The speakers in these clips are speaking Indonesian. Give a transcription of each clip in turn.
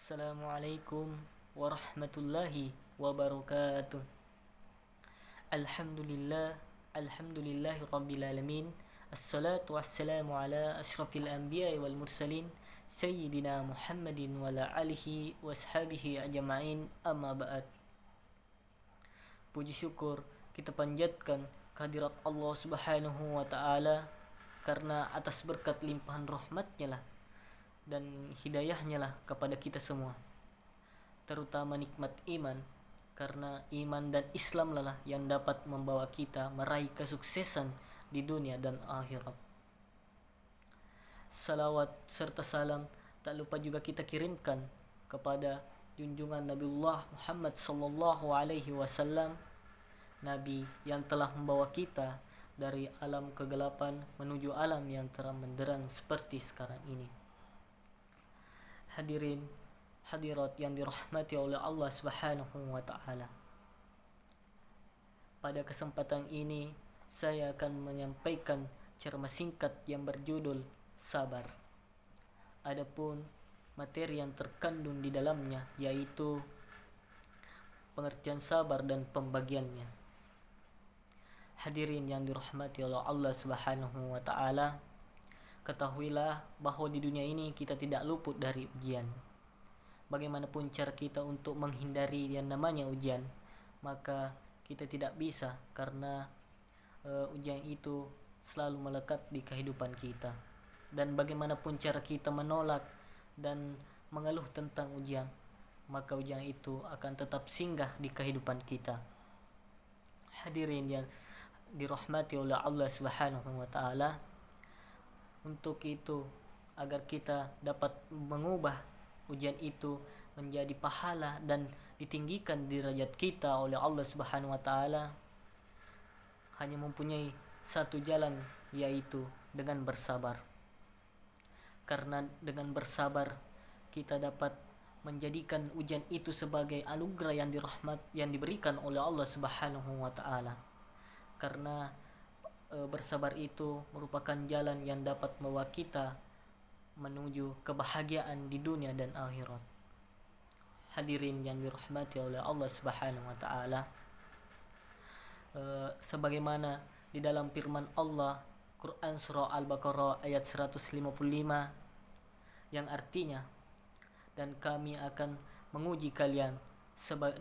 Assalamualaikum warahmatullahi wabarakatuh. Alhamdulillah, alhamdulillahi rabbil alamin. Assalatu wassalamu ala asyrafil anbiya'i wal mursalin sayyidina Muhammadin wa ala alihi washabihi ajma'in, amma ba'd. Puji syukur kita panjatkan kehadirat Allah Subhanahu wa taala karena atas berkat limpahan rahmatnya lah dan hidayahnya lah kepada kita semua, terutama nikmat iman, karena iman dan Islam lah yang dapat membawa kita meraih kesuksesan di dunia dan akhirat. Salawat serta salam tak lupa juga kita kirimkan kepada junjungan Nabiullah Muhammad sallallahu alaihi wasallam, Nabi yang telah membawa kita dari alam kegelapan menuju alam yang terang benderang seperti sekarang ini. Hadirin hadirat yang dirahmati oleh Allah Subhanahu wa taala. Pada kesempatan ini saya akan menyampaikan ceramah singkat yang berjudul Sabar. Adapun materi yang terkandung di dalamnya yaitu pengertian sabar dan pembagiannya. Hadirin yang dirahmati oleh Allah Subhanahu wa taala, ketahuilah bahwa di dunia ini kita tidak luput dari ujian. Bagaimanapun cara kita untuk menghindari yang namanya ujian, maka kita tidak bisa, karena ujian itu selalu melekat di kehidupan kita. Dan bagaimanapun cara kita menolak dan mengeluh tentang ujian, maka ujian itu akan tetap singgah di kehidupan kita. Hadirin yang dirahmati oleh Allah Subhanahu wa taala, untuk itu agar kita dapat mengubah ujian itu menjadi pahala dan ditinggikan derajat kita oleh Allah Subhanahu wa taala, hanya mempunyai satu jalan, yaitu dengan bersabar. Karena dengan bersabar kita dapat menjadikan ujian itu sebagai anugerah yang diberikan oleh Allah Subhanahu wa taala. Karena bersabar itu merupakan jalan yang dapat membawa kita menuju kebahagiaan di dunia dan akhirat. Hadirin yang dirahmati oleh Allah Subhanahu wa taala, sebagaimana di dalam firman Allah Quran surah Al-Baqarah ayat 155 yang artinya, dan kami akan menguji kalian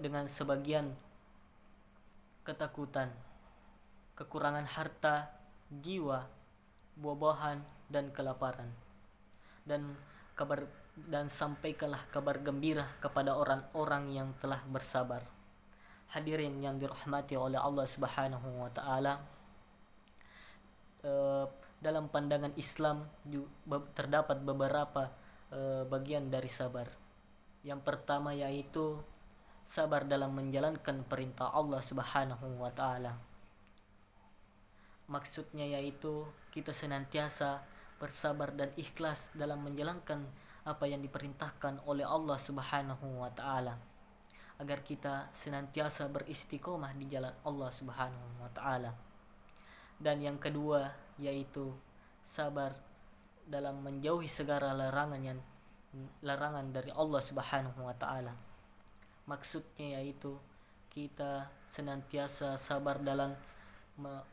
dengan sebagian ketakutan, kekurangan harta, jiwa, buah-buahan, dan kelaparan. Dan sampaikanlah kabar gembira kepada orang-orang yang telah bersabar. Hadirin yang dirahmati oleh Allah Subhanahu wa taala, dalam pandangan Islam terdapat beberapa bagian dari sabar. Yang pertama yaitu sabar dalam menjalankan perintah Allah Subhanahu wa taala. Maksudnya yaitu kita senantiasa bersabar dan ikhlas dalam menjalankan apa yang diperintahkan oleh Allah Subhanahu wa taala, agar kita senantiasa beristiqomah di jalan Allah Subhanahu wa taala. Dan yang kedua yaitu sabar dalam menjauhi segala larangan dari Allah Subhanahu wa taala. Maksudnya yaitu kita senantiasa sabar dalam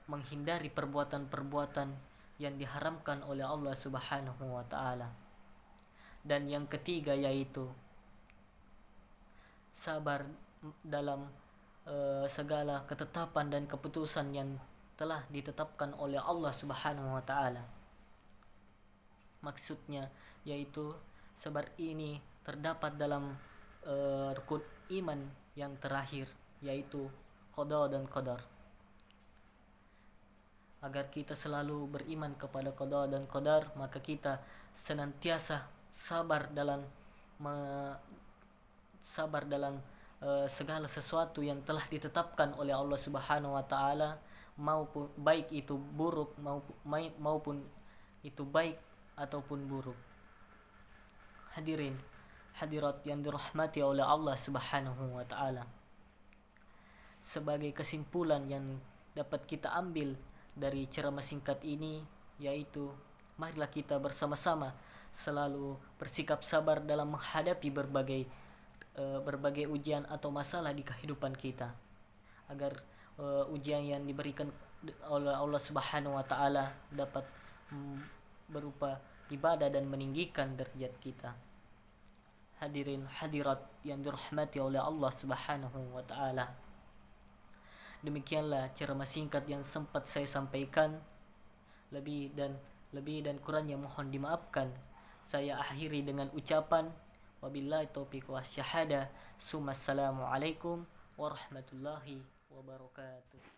menghindari perbuatan-perbuatan yang diharamkan oleh Allah Subhanahu wa taala. Dan yang ketiga yaitu sabar dalam segala ketetapan dan keputusan yang telah ditetapkan oleh Allah Subhanahu wa taala. Maksudnya yaitu sabar ini terdapat dalam rukun iman yang terakhir, yaitu qada dan qadar. Agar kita selalu beriman kepada qada dan qadar, maka kita senantiasa sabar dalam segala sesuatu yang telah ditetapkan oleh Allah Subhanahu wa taala, maupun baik itu buruk maupun itu baik ataupun buruk. Hadirin hadirat yang dirahmati oleh Allah Subhanahu wa taala, sebagai kesimpulan yang dapat kita ambil dari ceramah singkat ini yaitu marilah kita bersama-sama selalu bersikap sabar dalam menghadapi berbagai ujian atau masalah di kehidupan kita, agar ujian yang diberikan oleh Allah Subhanahu wa taala dapat berupa ibadah dan meninggikan derajat kita. Hadirin hadirat yang dirahmati oleh Allah Subhanahu wa taala. Demikianlah ceramah singkat yang sempat saya sampaikan. Lebih dan kurangnya mohon dimaafkan. Saya akhiri dengan ucapan wabillahi taufiq wasyahadah. Assalamualaikum warahmatullahi wabarakatuh.